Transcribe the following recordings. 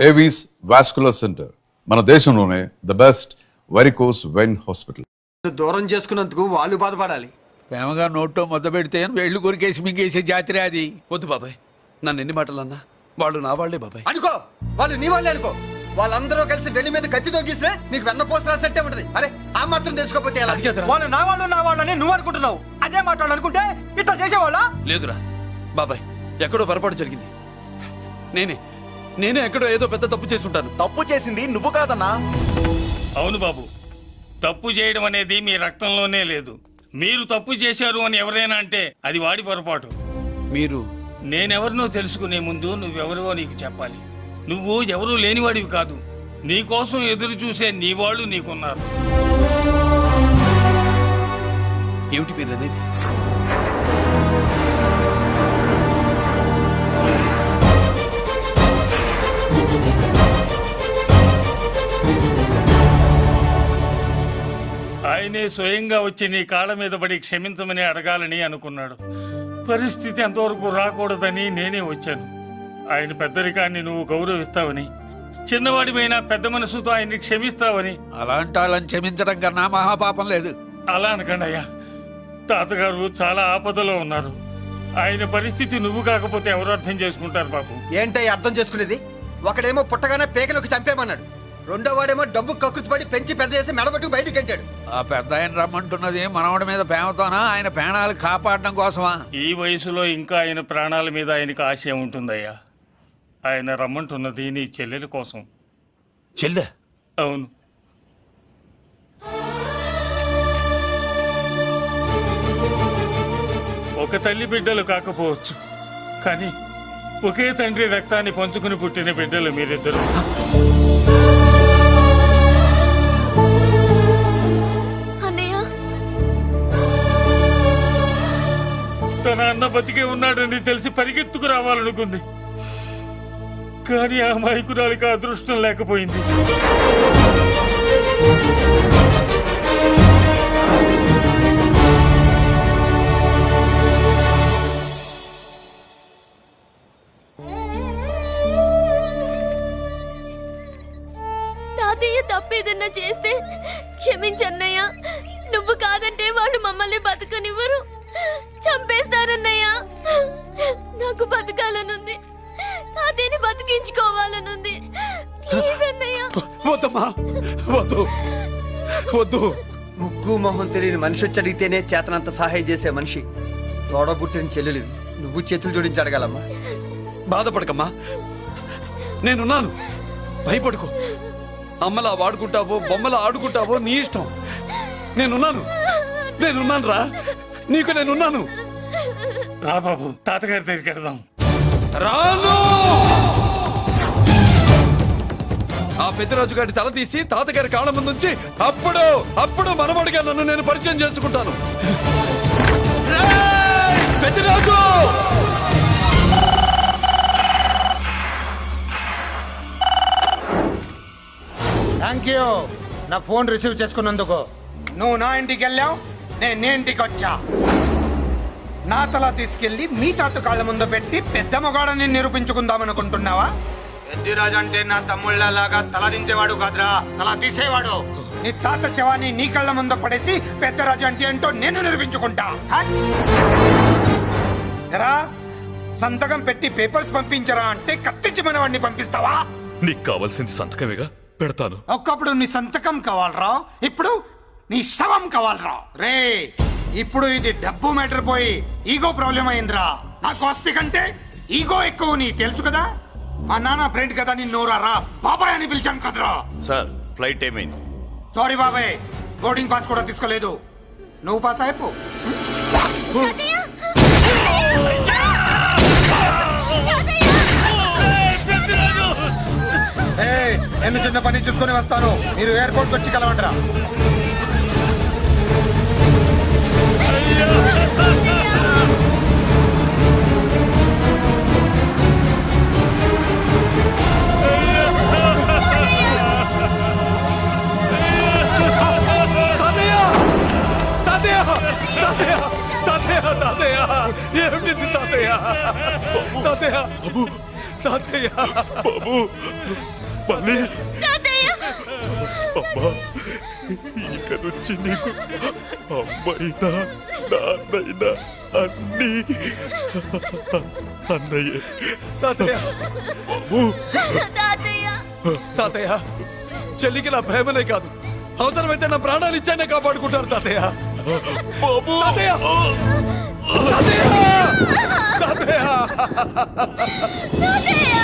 Avis vascular centre మన దేశంలోనే the best varicose vein hospital. దూరం చేసుకున్నందుకు వాళ్ళు బాధపడాలి. ప్రేమగా నోట్లో మొద్ద పెడితే వేళ్ళు కొరికేసి మింగేసే జాతర అది. వద్దు బాబాయ్, నన్ను ఎన్ని మాటలన్నా వాళ్ళు నా వాళ్లే బాబాయ్. అనుకో, వాళ్ళు నీ వాళ్ళే అనుకో. వాళ్ళందరూ కలిసి వెన్ను మీద కత్తి తోగిస్తే నీకు వెన్నపోస రాసినట్టే ఉంటది. అరే ఆ మాత్రం తెలుసుకోకపోతే ఎలా? వాళ్ళు నా వాళ్ళని నువ్వు అనుకుంటున్నావు. అదే మాట్లాడు అనుకుంటే ఇట్లా చేసేవాళ్ళ. లేదురా బాబాయ్, ఎక్కడో పొరపాటు జరిగింది. నేనే ఎక్కడో ఏదో పెద్ద తప్పు చేసి ఉంటాను. తప్పు చేసింది నువ్వు కాదన్నా. అవును బాబు, తప్పు చేయడం అనేది మీ రక్తంలోనే లేదు. మీరు తప్పు చేశారు అని ఎవరైనా అంటే అది వాడి పొరపాటు. మీరు నేనెవరినో తెలుసుకునే ముందు నువ్వెవరివో నీకు చెప్పాలి. నువ్వు ఎవరూ లేనివాడివి కాదు. నీకోసం ఎదురు చూసే నీ వాళ్ళు నీకున్నారు. ఏమిటి మీరు అనేది? ఆయనే స్వయంగా వచ్చి నీ కాళ్ళ మీద పడి క్షమించమని అడగాలని అనుకున్నాడు. పరిస్థితి అంతవరకు రాకూడదని నేనే వచ్చాను. ఆయన పెద్దరికాన్ని నువ్వు గౌరవిస్తావని, చిన్నవాడిపైన పెద్ద మనసుతో ఆయన్ని క్షమిస్తావని. అలాంటి వాళ్ళని క్షమించడం కన్నా మహాపాపం లేదు. అలా అనకండి అయ్యా. తాతగారు చాలా ఆపదలో ఉన్నారు. ఆయన పరిస్థితి నువ్వు కాకపోతే ఎవరు అర్థం చేసుకుంటారు బాబు? ఏంటయ్య అర్థం చేసుకునేది? ఒకడేమో పుట్టగానే పేకలోకి చంపేమన్నాడు, రెండో వాడేమో డబ్బు కక్కుతుపడి పెంచి పెద్ద చేసి మెడబట్టుకు బయటికి గంటాడు. ఆ పెద్ద ఆయన రమ్మంటున్నది మనవడి మీద ప్రేమతోనా, ఆయన ప్రాణాలు కాపాడడం కోసమా? ఈ వయసులో ఇంకా ఆయన ప్రాణాల మీద ఆయనకు ఆశయం ఉంటుందయ్యా. ఆయన రమ్మంటున్నది నీ చెల్లెల కోసం. చెల్లె? అవును. ఒక తల్లి బిడ్డలు కాకపోవచ్చు, కానీ ఒకే తండ్రి రక్తాన్ని పంచుకుని పుట్టిన బిడ్డలు మీరిద్దరు. తన అన్న బతికే ఉన్నాడని తెలిసి పరిగెత్తుకు రావాలనుకుంది, కానీ ఆ మైకురాలికి అదృష్టం లేకపోయింది. తాతయ్య తప్పేదన్నా చేస్తే క్షమించన్నయ్య. నువ్వు కాదంటే వాళ్ళు మమ్మల్ని బతకనివ్వరు, చంపేస్తారన్నయ్య. నాకు బతకాలనుంది, తాతయ్యని బతికించుకోవాలనుంది. ప్లీజ్ అన్నయ్య. వద్దమ్మా, వద్దు వద్దు. ముగ్గు మొహం తెలియని మనిషి వచ్చి అడిగితేనే చేతనంత సహాయం చేసే మనిషి. తోడబుట్టిన చెల్లెలు నువ్వు చేతులు జోడించి అడగాలమ్మా. బాధపడకమ్మా, నేనున్నాను. భయపడుకో. అమ్మలా వాడుకుంటావో బొమ్మలా ఆడుకుంటావో నీ ఇష్టం. నేనున్నాను రా, నీకు నేనున్నాను. రా బాబు, తాతగారి దగ్గరికి వెళ్దాం. రాను. ఆ పెద్దరాజు గారి తల తీసి తాతగారి కాళ్ళ ముందుంచి అప్పుడు మనమడిగా నన్ను నేను పరిచయం చేసుకుంటాను. పెద్దరాజు! థ్యాంక్ యూ నా ఫోన్ రిసీవ్ చేసుకున్నందుకు. నువ్వు నా ఇంటికి వెళ్ళావు, నేను నీ ఇంటికి వచ్చా. నా తల తీసుకెళ్లి మీ తాత కాళ్ళ ముందు పెట్టి పెద్ద మొగాడని నిరూపించుకుందామనుకుంటున్నావా? పెద్దిరాజు అంటే నా తమ్ముళ్ళలాగా తల దించేవాడు కాదురా, తల తీసేవాడు. నీ తాత శవాన్ని నీ కళ్ళ ముందు పడేసి పెద్దరాజు అంటే ఏంటో నేను నిరూపించుకుంటా. ఎరా, సంతకం పెట్టి పేపర్స్ పంపించరా అంటే కత్తించి మన వాడిని పంపిస్తావా? నీకు కావాల్సింది సంతకమేగా, పెడతాను. ఒకప్పుడు నీ సంతకం కావాలరా, ఇప్పుడు నీ శవం కావాలరా. రే, ఇప్పుడు ఇది డబ్బు మ్యాటర్ పోయి ఈగో ప్రాబ్లం అయిందిరా. నాకు ఆస్తి కంటే ఈగో ఎక్కువ, నీ తెలుసు కదా. మా నాన్న ఫ్రెండ్ కదా, నిన్ను రా బాబాయ్ అని పిలిచాను కదరా. సార్, ఫ్లైట్ ఏమైంది? సారీ బాబాయ్, బోర్డింగ్ పాస్ కూడా తీసుకోలేదు. నువ్వు పాస్ అయిపో. నేను చిన్న పని చూసుకొని వస్తాను, మీరు ఎయిర్పోర్ట్కి వచ్చి కలవండిరా. ఏమిటి తాతయ్య? తాతయ్య తాతయ్య బాబు మళ్ళీ తాతయ్య అమ్మా ఇక నుంచి నీకు అమ్మైనా నాన్నైనా అన్నీ అన్నయ్యే. తాతయ్య తాతయ్య తాతయ్య చెల్లికి నా ప్రేమనే కాదు, అవసరమైతే నా ప్రాణాలు ఇచ్చానే కాపాడుకుంటారు తాతయ్య. బాబు తాతయ్య తాతయ్య తాతయ్య తాతయ్య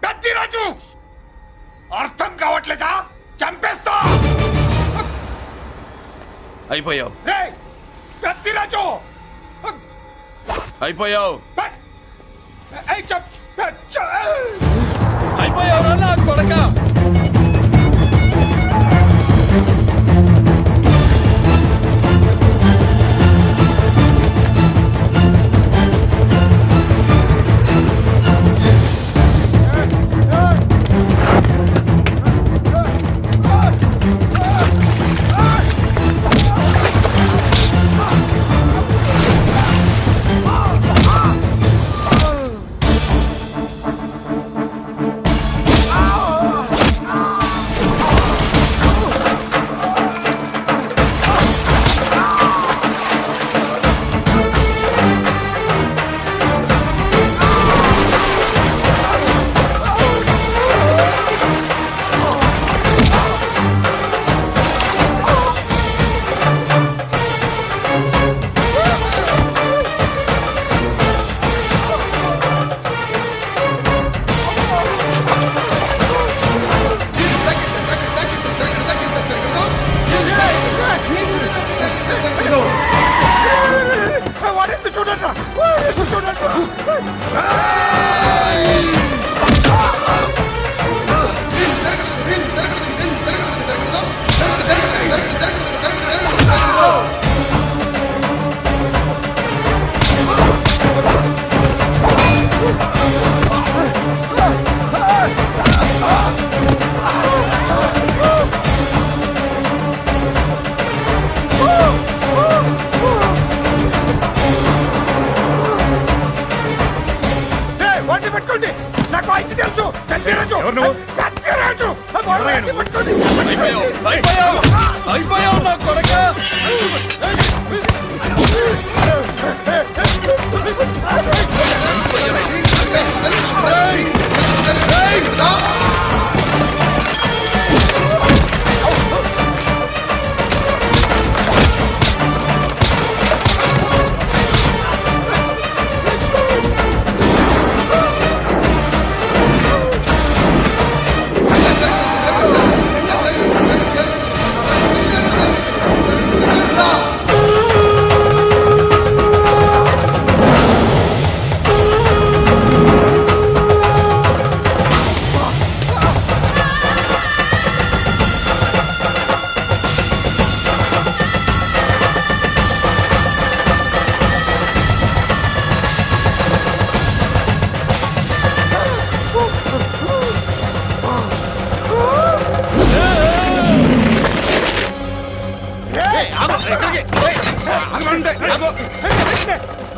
పెద్దిరాజు అర్థం కావట్లేదా? చంపేస్తా. అయిపోయావు రేయ్ పెద్దిరాజు అయిపోయావు ఏయ్ అయిపోయావు నా కొడక.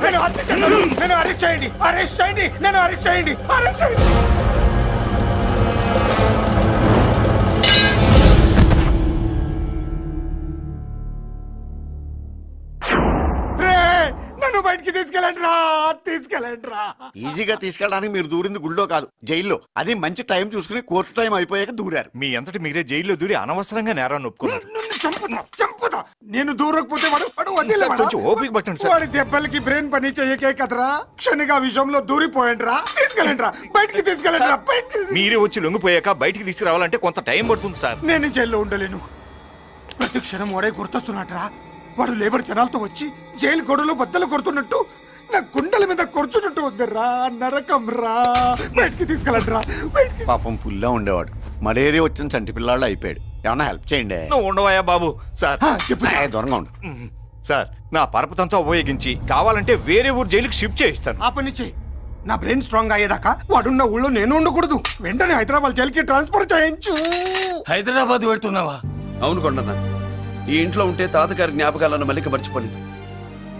నేను హత్య చేశాను. నన్ను అరెస్ట్ చేయండి, అరెస్ట్ చేయండి, నన్ను అరెస్ట్ చేయండి, అరెస్ట్ చేయండి. నన్ను బయటికి తీసుకెళ్ళండి రా, తీసుకెళ్ళండి రా. ఈజీగా తీసుకెళ్ళడానికి మీరు దూరింది గుళ్ళో కాదు, జైల్లో. అది మంచి టైం చూసుకుని కోర్టు టైం అయిపోయాక దూరారు. మీ అంతటి మీరే జైల్లో దూరి అనవసరంగా నేరాన్ని ఒప్పుకున్నారు. నన్ను చంపుతా, చంపుతా. నేను దూరకపోతే వాడు వదిలేవాడా? కొంచెం ఓపిక పట్టండి సార్. వాడి దెబ్బలకి బ్రెయిన్ పని చేయకే కదరా, క్షణిగా విషయంలో దూరిపోయండి రా. తీసుకెళ్ళండి రా, బయటికి తీసుకెళ్ళండి రా, బయటికి. మీరే వచ్చి లొంగిపోయాక బయటికి తీసుకురావాలంటే కొంత టైం పడుతుంది సార్. నేను జైల్లో ఉండలేను. ప్రతి క్షణం వాడే గుర్తొస్తున్నట్రా. వాడు లేబర్ జనాలతో వచ్చి జైలు గొడవలో బద్దలు కొడుతున్నట్టు నా గుండెల మీద కొడుచున్నట్టు ఉందిరా. నరకం రా, బయటికి తీసుకెళ్ళండి రా, బయటికి. పాపం పుల్లా ఉండేవాడు, మలేరియా వచ్చిన చంటి పిల్లాళ్ళు అయిపోయాడు. ఏమన్నా హెల్ప్ చేయండి. నువ్వు ఉండవయ్యా బాబు. సార్ చెప్పు. దూరంగా ఉండు. సార్ నా పరపతంతో ఉపయోగించి కావాలంటే వేరే ఊరు జైలుకి షిఫ్ట్ చేయిస్తాను. ఆ పని చెయ్యి. నా బ్రెయిన్ స్ట్రాంగ్ అయ్యేదాకా వాడున్న ఊళ్ళో నేను ఉండకూడదు. వెంటనే హైదరాబాద్ జైలుకి ట్రాన్స్ఫర్ చేయించు. హైదరాబాద్ పెడుతున్నావా? అవును కొండన్న, ఈ ఇంట్లో ఉంటే తాతగారి జ్ఞాపకాలను మల్లిక మర్చిపోలేదు.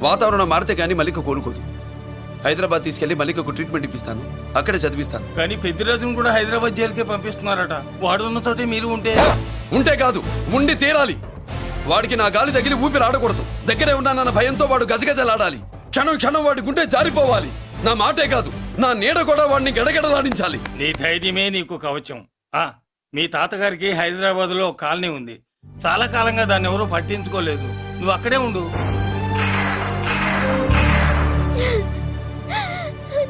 వాతావరణం మారితే గానీ మల్లిక కోరుకోదు. హైదరాబాద్ తీసుకెళ్లి మల్లికకు ట్రీట్మెంట్ ఇప్పిస్తాను, అక్కడే చదివిస్తాను. కానీ పెద్దిరాజును కూడా హైదరాబాద్ జైలుకే పంపిస్తున్నారట. వాడున్న తోటి మీరు ఉంటే కాదు, ఉండి తీరాలి. వాడికి నా గాలి తగిలి ఊపిరి ఆడకూడదు. దగ్గరే ఉన్నానన్న భయంతో వాడు గజగజలాడాలి. క్షణం క్షణం వాడి గుండె జారిపోవాలి. నా మాటే కాదు, నా నీడ కూడా వాడిని గడగడలాడించాలి. నీ ధైర్యమే నీకు కవచం. మీ తాతగారికి హైదరాబాద్ లో కాలనీ ఉంది. చాలా కాలంగా దాన్ని ఎవరూ పట్టించుకోలేదు. నువ్వు అక్కడే ఉండు.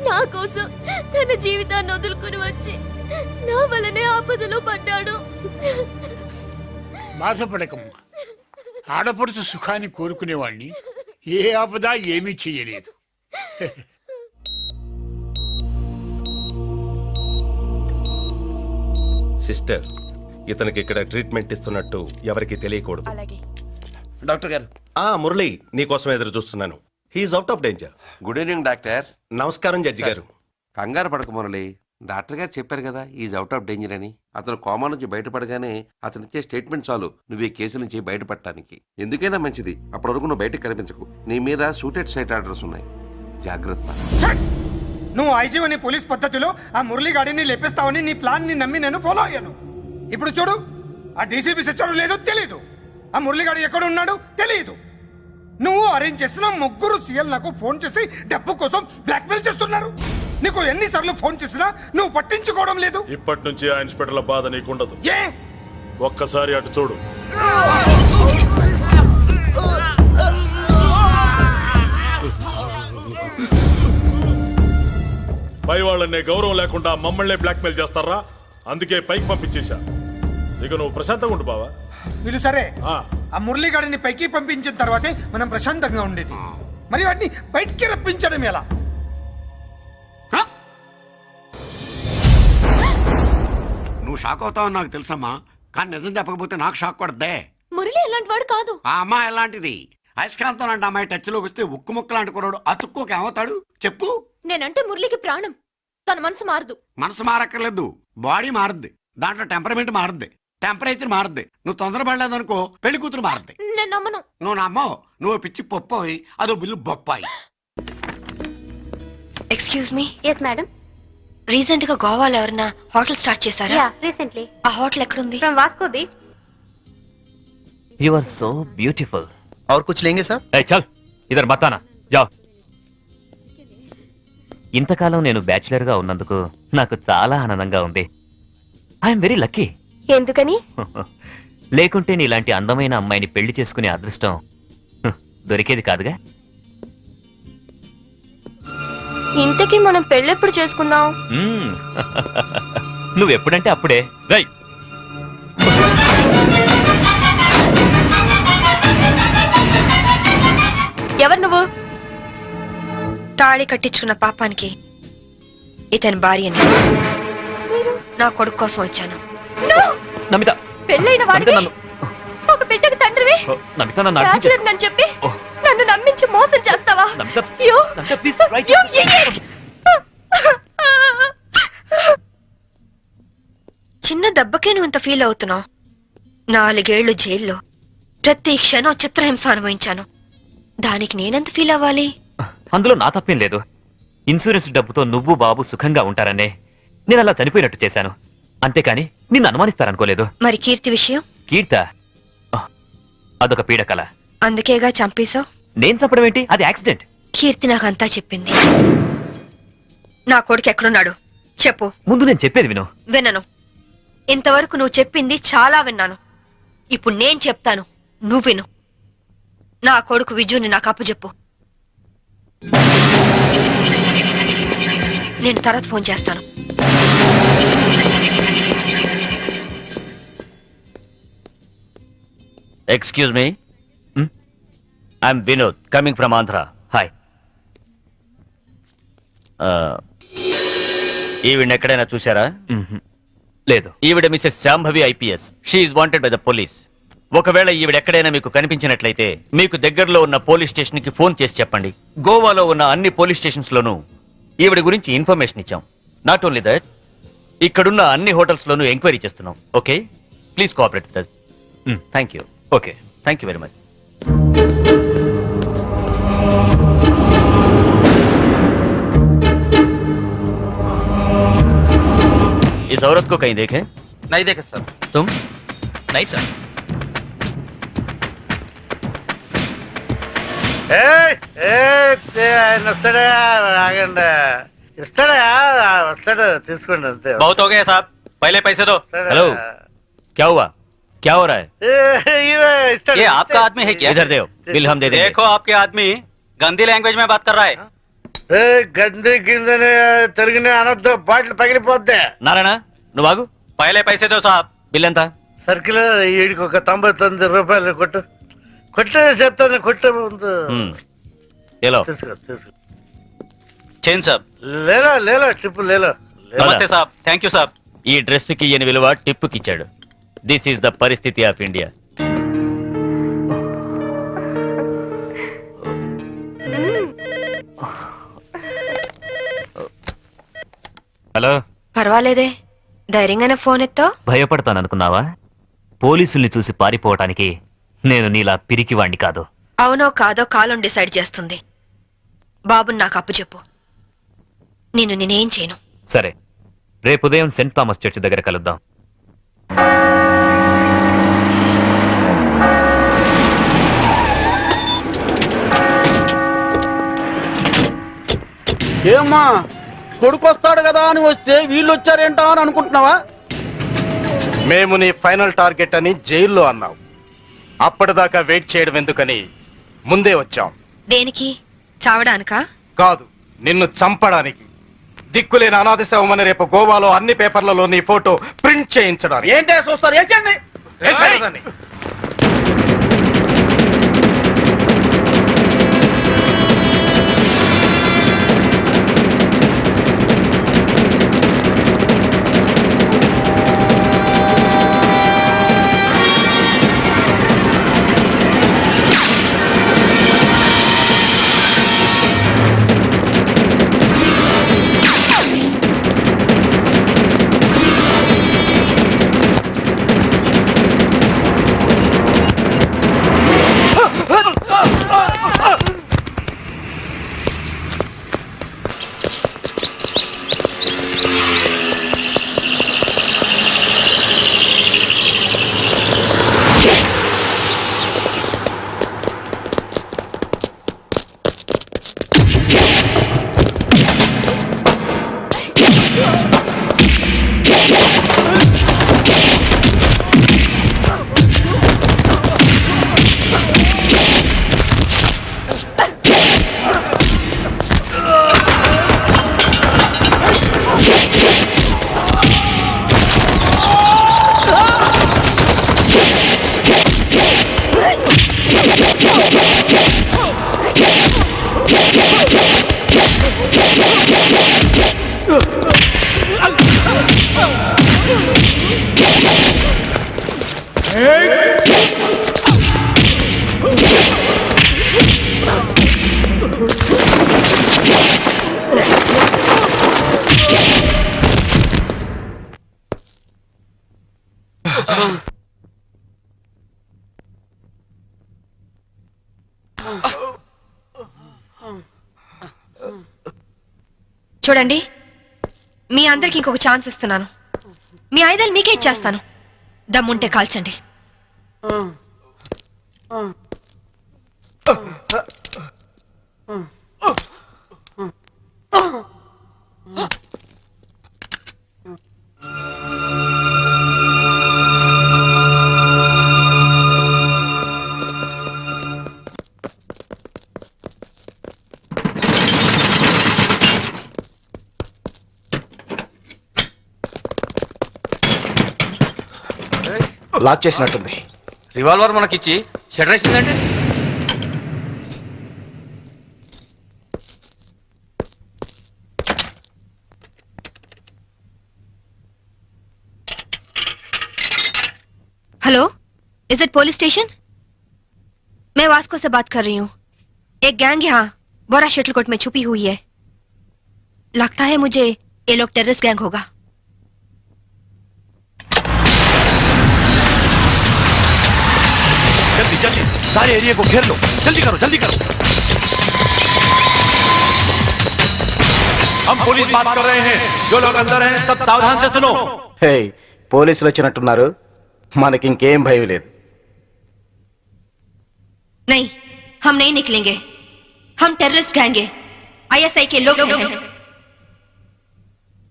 నా కోసం తన జీవితాన్ని వదులుకుని వచ్చి నా వల్లనే ఆపదలో పడ్డాడు. బాధపడకమ్మా. ఆడపడుచు సుఖాన్ని కోరుకునేవాణ్ణి ఏ ఆపద ఏమీ చెయ్యలేదు. సిస్టర్, ఇతనికి ఇక్కడ ట్రీట్మెంట్ ఇస్తున్నట్టు ఎవరికి తెలియకూడదు. డాక్టర్ గారు. మురళి, నీకోసం ఎదురు చూస్తున్నాను. He's out of danger. Good evening doctor. నమస్కారం జడ్జి గారు. కంగారు పడక మురళి, డాక్టర్ గారు చెప్పారు కదా ఈజ్ అవుట్ ఆఫ్ డేంజర్ అని. అతను కోమా నుంచి బయటపడగానే అతను ఇచ్చే స్టేట్మెంట్ చాలు నువ్వు ఈ కేసు నుంచి బయటపడటానికి. ఎందుకైనా మంచిది, అప్పటి వరకు నువ్వు బయటకు కనిపించకు. నీ మీద షూటెడ్ సైట్ ఆర్డర్స్ ఉన్నాయి, జాగ్రత్త. నువ్వు ఐజీవని పోలీస్ పద్ధతిలో ఆ మురళీగాడిని లేపేస్తావని నీ ప్లాన్ ని నమ్మి నేను ఫాలో అయ్యాను. ఇప్పుడు చూడు, ఆ డీసీపీ సచ్చాడు లేదో తెలియదు, ఆ మురళీగాడు ఎక్కడ ఉన్నాడు తెలియదు. నువ్వు అరేంజ్ చేసిన ముగ్గురు సీఎల్ నాకు ఫోన్ చేసి డబ్బు కోసం బ్లాక్మెయిల్ చేస్తున్నారు. నీకు ఎన్నిసార్లు ఫోన్ చేసినా నువ్వు పట్టించుకోవడం లేదు. ఇప్పటి నుంచి ఆ ఇన్స్పెక్టర్ల బాధ నీకుండదు. ఏ ఒక్కసారి అటు చూడు. పై వాళ్ళనే గౌరవం లేకుండా మమ్మల్నే బ్లాక్మెయిల్ చేస్తారా? అందుకే పైకి పంపించేశా. ఇక నువ్వు ప్రశాంతంగా ఉండు బావా. వీళ్ళు సరే, ఆ మురళీగాడిని పైకి పంపించిన తర్వాతే మనం ప్రశాంతంగా ఉండేది. మరి వాటిని బయటికి రప్పించడం ఎలా? నువ్వు షాక్ అవుతావు నాకు తెలుసమ్మా, కానీ నిజం చెప్పకపోతే నాకు షాక్ కొడద్దే. మురళి ఎలాంటి వాడు కాదు. ఆ అమ్మాయి ఎలాంటిది? అయస్కాంతం లాంటి అమ్మాయి టచ్ లోకి వస్తే ఉక్కు ముక్క లాంటి కుర్రాడు అతుక్కోక ఏమవుతాడు చెప్పు. నేనంటే మురళికి ప్రాణం. తన మనసు మారదు. మనసు మారక్కర్లేదు, బాడీ మారుద్ది. దాంట్లో టెంపరమెంట్ మారుద్ది, టెంపరేచర్ మారుద్ది. నువ్వు తొందరపడలేదనుకో పెళ్లి కూతురు మారుద్ది. నేను నమ్మను. నువ్వు నమ్మవు, నువ్వు పిచ్చి పొప్పోయి అదో బిల్లు బొప్పాయి. Excuse me. Yes madam. Recent గా గోవాలో ఎవరన్నా హోటల్ స్టార్ట్ చేశారా? Yeah, recently. ఆ హోటల్ ఎక్కడుంది? From Vasco beach. You are so beautiful. और कुछ लेंगे सर? Hey, चल इधर मत आना, जाओ. ఇంతకాలం నేను బ్యాచులర్ గా ఉన్నందుకు నాకు చాలా ఆనందంగా ఉంది. I'm very lucky. ఎందుకని? లేకుంటే నీలాంటి అందమైన అమ్మాయిని పెళ్లి చేసుకునే అదృష్టం దొరికేది కాదుగా. ఇంతకీ మనం పెళ్ళెప్పుడు చేసుకుందాం? నువ్వెప్పుడంటే అప్పుడే. రై, ఎవరు నువ్వు? తాళి కట్టించుకున్న పాపానికి ఇతని భార్యని. నా కొడుకు కోసం వచ్చాను. నమిత, పెళ్ళైన వాడికి ఒక బిడ్డకు తండ్రివి. నమిత నన్ను బ్యాచులర్ నన్ను చెప్పి నన్ను నమ్మించి మోసం చేస్తావా? చిన్న దెబ్బకే నువ్వు ఇంత ఫీల్ అవుతున్నావు. 4 ఏళ్లు జైల్లో, ప్రతి క్షణం చిత్రహింస అనుభవించాను. దానికి నేనెంత ఫీల్ అవ్వాలి? అందులో నా తప్పేం లేదు. ఇన్సూరెన్స్ డబ్బుతో నువ్వు బాబు సుఖంగా ఉంటారనే నేను అలా చనిపోయినట్టు చేశాను. అంతేకాని నిన్ను అనుమానిస్తారనుకోలేదు. మరి కీర్తి విషయం? కీర్త అదొక పీడకల. అందుకేగా చంపేశావు. నేను చెప్పడం ఏంటి? అది యాక్సిడెంట్. కీర్తి నాకంతా చెప్పింది. నా కొడుకు ఎక్కడున్నాడు చెప్పు. ముందు నేను చెప్పేది విను. వినను. ఇంతవరకు నువ్వు చెప్పింది చాలా విన్నాను. ఇప్పుడు నేను చెప్తాను, నువ్వు విను. నా కొడుకు విజుని నాకు అప్పచెప్పు. నేను తర్వాత ఫోన్ చేస్తాను. Excuse me, I'm Vinod coming from Andhra. Hi. ఈవిడ ఎక్కడైనా చూసారా? లేదు. ఈవిడ Mrs Shambhavi IPS. She is wanted by the police. ఒకవేళ ఈవిడ ఎక్కడైనా మీకు కనిపించినట్లయితే మీకు దగ్గరలో ఉన్న పోలీస్ స్టేషన్ కి ఫోన్ చేసి చెప్పండి. గోవాలో ఉన్న అన్ని పోలీస్ స్టేషన్స్ లోనూ ఈవిడ గురించి ఇన్ఫర్మేషన్ ఇచ్చాం. నాట్ ఓన్లీ దట్, ఇక్కడున్న అన్ని హోటల్స్ లోనూ ఎంక్వైరీ చేస్తున్నాం. Okay, please cooperate with us. Thank you. Okay, thank you very much. इस औरत को कहीं देखे? नहीं देखे सर. तुम? Nice sir. వస్తాడా? ఆగండి. ఇస్తాడా? వస్తాడు, తీసుకోండి అంతే. बहुत हो गया साहब, पहले पैसे दो. हेलो, क्या हुआ? क्या हो रहा है? ये आपका आदमी है क्या? इधर दो, बिल हम दे देंगे. देखो आपके आदमी गंदी लैंग्वेज में बात कर रहा है. గంది గిందని తిరిగిన అనొద్దు, బాటిల్ పగిలిపోద్ది. నారాయణ నువ్వు ఆగు. పైలే పైసే దో సాబ్. బిల్ ఎంత? సర్కిల్ వీడికి ఒక 99 రూపాయలు కొట్టు. కొట్టు చెప్తాను, కొట్టు ముందు. ఏలో తీసుకో తీసుకో. చేన్ సాబ్. లేలో లేలో టిప్పు లేలో. నమస్తే సాబ్. థ్యాంక్ యూ సాబ్. ఈ డ్రెస్ కి ఈయన విలువ టిప్పుకి ఇచ్చాడు. దిస్ ఈస్ ద పరిస్థితి ఆఫ్ ఇండియా. హలో. పర్వాలేదే, ధైర్యంగానే ఫోన్ ఎత్తో. భయపడతాననుకున్నావా? పోలీసుల్ని చూసి పారిపోవటానికి నేను నీలా పిరికివాణ్ణి కాదు. అవునో కాదో కాలం డిసైడ్ చేస్తుంది. బాబుని నాకు అప్పచెప్పు, నేనేం చేయను. సరే, రేపు ఉదయం సెంట్ థామస్ చర్చ్ దగ్గర కలుద్దాం. ఏమ్మా, కొడుకు వస్తాడు కదా అని వస్తే వీళ్ళు వచ్చారేంటా అని అనుకుంటున్నావా? మేము నీ ఫైనల్ టార్గెట్ అని జైల్లో అన్నావు. అప్పటిదాకా వెయిట్ చేయడం ఎందుకని ముందే వచ్చాం. దేనికి? చావడానికా? కాదు, నిన్ను చంపడానికి. దిక్కులేని అనాథ శవమని రేపు గోవాలో అన్ని పేపర్లలో నీ ఫోటో ప్రింట్ చేయించడానికి. ఏంటే చూస్తారు? వేసేయండి. వేసేయదని. చూడండి, మీ అందరికి ఇంకొక ఛాన్స్ ఇస్తున్నాను. మీ ఆయుధాలు మీకే ఇచ్చేస్తాను. దమ్ముంటే కాల్చండి. లాక్ చేసినట్టుంది. రివాల్వర్ మనకిచ్చి షటర్ వేసిందంటే hello, is it police station? मैं वास्को से बात कर रही हूँ. एक गैंग यहाँ बोरा शटलकोट में छुपी हुई है. लगता है मुझे ये लोग टेररिस्ट गैंग होगा. जल्दी जल्दी सारे एरिया को घेर लो. जल्दी करो जल्दी करो. हम पुलिस बात कर रहे हैं. जो लोग अंदर हैं सब सावधान से सुनो. हे పోలీసులు వచ్చినట్టున్నారు. మనకి ఇంకేం భయం లేదు. नहीं, हम नहीं निकलेंगे. हम टेररिस्ट गैंग हैं. ISI के लोग हैं.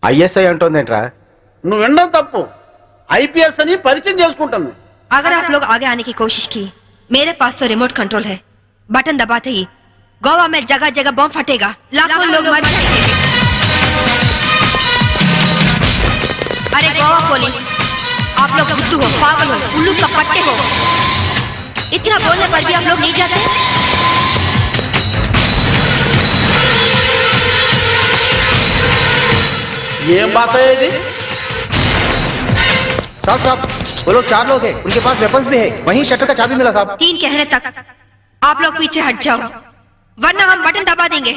ISI అంటోందేంట్రా? నువ్వు వినడం తప్పు. IPS అని పరిచయం చేసుకుంటుంది. अगर आप लोग आगे आने की कोशिश की, मेरे पास तो रिमोट कंट्रोल है. बटन दबाते ही गोवा में जगह जगह बम फटेगा. लाखों लोग मर जाएंगे. अरे गोवा पुलिस, आप लोग बुद्धू हो, पागल हो, उल्लू का पट्टे हो. इतना बोलने पर भी आप लोग नहीं जाते. ఏం భాష ఇది? साहब साहब, वो लोग 4 लोग हैं. उनके पास वेपन्स भी है. वहीं शटर का चाबी मिला साहब. 3 कहने तक आप लोग पीछे हट जाओ, वरना हम बटन दबा देंगे.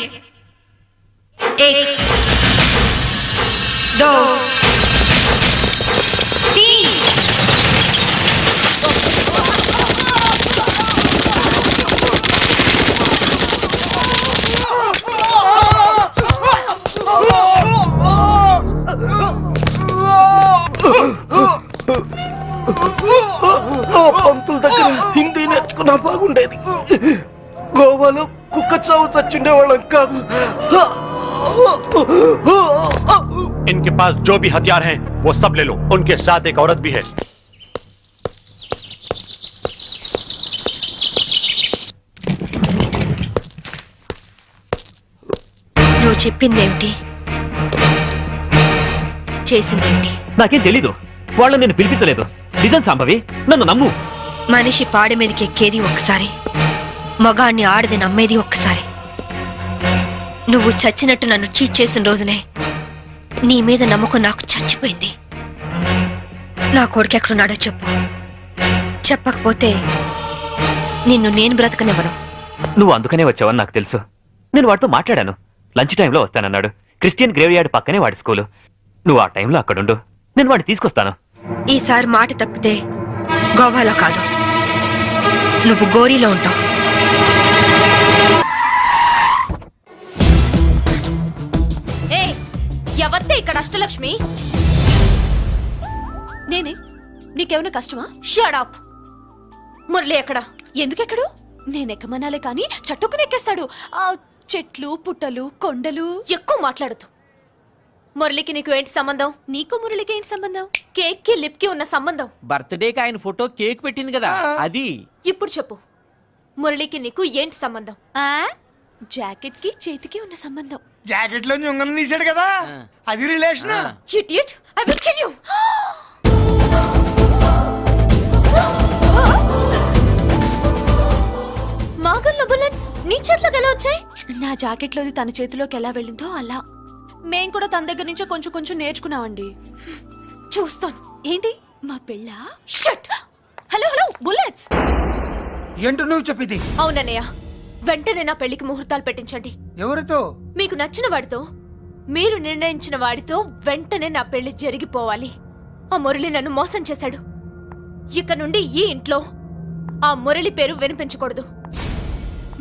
1 2 3. పంతుల దగ్గర హిందీ నేర్చుకున్నా బాగుండేది. గోవాలో కుక్క చావు చచ్చుండే వాళ్ళం కాదు. इनके पास जो भी हथियार हैं वो सब ले लो. उनके साथ एक औरत भी है. నువ్వు చెప్పిందేమిటి, చేసిందేమిటి? నాకేం తెలీదు. వాళ్ళు నేను పిలిపించలేదు. నిజం సంభవి, నన్ను నమ్ము. మనిషి పాడి మీదకి ఎక్కేది ఒక్కసారి, మగాణ్ణి ఆడది నమ్మేది ఒక్కసారి. నువ్వు చచ్చినట్టు నన్ను చీట్ చేసిన రోజునే నీ మీద నమ్మకం నాకు చచ్చిపోయింది. నా కొడుకు ఎక్కడున్నాడో చెప్పు. చెప్పకపోతే నిన్ను నేను బ్రతకనివ్వను. నువ్వు అందుకనే వచ్చావని నాకు తెలుసు. నేను వాడితో మాట్లాడాను. లంచ్ టైంలో వస్తానన్నాడు. క్రిస్టియన్ గ్రేవ్ యార్డ్ పక్కనే వాడి స్కూలు. నువ్వు ఆ టైంలో అక్కడుండు, నేను వాడిని తీసుకొస్తాను. ఈసారి మాట తప్పితే గోవాలో కాదు, నువ్వు గోరీలో ఉంటావు. ఎవత్తే ఇక్కడ అష్టలక్ష్మి? నేనే. నీకేమైనా కష్టమా? Shut up. మురళి ఎక్కడ? ఎందుకెక్కడు? నేనెక్కమనాలే కానీ చట్టుకుని ఎక్కేస్తాడు. ఆ చెట్లు, పుట్టలు, కొండలు. ఎక్కువ మాట్లాడదు. మురళికి నీకు ఏంటి సంబంధం? నీకు మురళికి ఏంటి సంబంధం? కేక్ కి లిప్ కి ఉన్న సంబంధం. బర్త్డేకి ఆయన ఫోటో కేక్ పెట్టింది కదా, అది. ఇప్పుడు చెప్పు, మురళికి నీకు ఏంటి సంబంధం? జాకెట్ కి చేతికి ఉన్న సంబంధం. జాకెట్ లో ఉంగరం తీసాడు కదా, అది relation. Idiot, I will kill you. మాగల్లో బుల్లెట్స్ నీ చేతిలోకి ఎలా వచ్చాయి? నా జాకెట్ లోది తన చేతిలోకి ఎలా వెళ్ళిందో అలా. మేం కూడా తన దగ్గర నుంచే కొంచెం కొంచెం నేర్చుకున్నామండి. చూస్తాను. ఏంటి మా పెళ్ళ? షట్. హలో హలో, బుల్లెట్స్ ఏంటో నువ్వు చెప్పింది? అవునన్నయ్య, వెంటనే నా పెళ్లికి ముహూర్తాలు పెట్టించండి. ఎవరితో? మీకు నచ్చిన వాడితో, మీరు నిర్ణయించిన వాడితో వెంటనే నా పెళ్లి జరిగిపోవాలి. ఆ మురళి నన్ను మోసం చేశాడు. ఇక నుండి ఈ ఇంట్లో ఆ మురళి పేరు వినిపించకూడదు.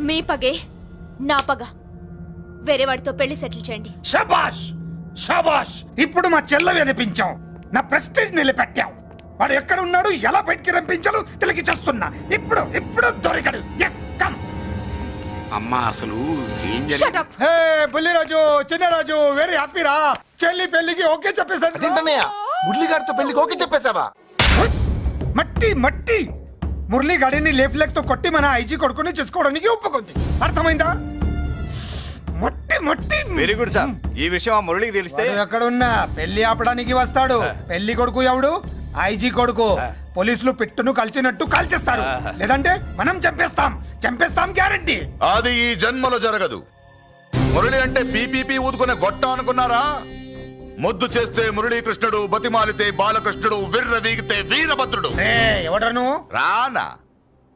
మీ పగే నా పగ. వేరే వాడితో పెళ్లి సెటిల్ చేయండి. షబాష్ షబాష్, ఇప్పుడు మా చెల్ల వినిపించాం, నా ప్రెస్టేజ్ నిలబెట్టాం. వాడు ఎక్కడ ఉన్నాడు, ఎలా బయటికి రంపించాలో తెలికి చేస్తున్నా. ఇప్పుడు ఇప్పుడు దొరికాడు. Yes come. అమ్మా అసలు ఏం Shut up. Hey Bulliraju, Chinnaraju, very happy రా. చెల్లి పెళ్లికి ఓకే చెప్పేశాను. మురళీగారితో పెళ్లికి ఓకే చెప్పేశావా? మట్టి మట్టి మురళీ గాడిని లేఫ్ లెగ్ తో కొట్టి మన ఐజీ కొడుకుని చేసుకోవడానికి ఒప్పుకుంది. అర్థమైందా? మట్టి మట్టి. Very good sir. ఈ విషయం ఆ మురళికి తెలిస్తే వాడు ఎక్కడున్నా పెళ్లి ఆపడానికి వస్తాడు. పెళ్లి కొడుకు ఎవడు? ఐజీ కొడుకు. పోలీసులు పిట్టును కలిసినట్టు కాల్చేస్తారు, లేదంటే మనం చంపేస్తాం. చంపేస్తాం గ్యారంటీ. అది ఈ జన్మలో జరగదు. మురళి అంటే పీపీపీ ఊదుకునే గొట్ట అనుకున్నారా? ముద్దు చేస్తే మురళీకృష్ణుడు, బతిమాలితే బాలకృష్ణుడు, విర్ర వీగితే వీరభద్రుడు. ఎవడను రానా?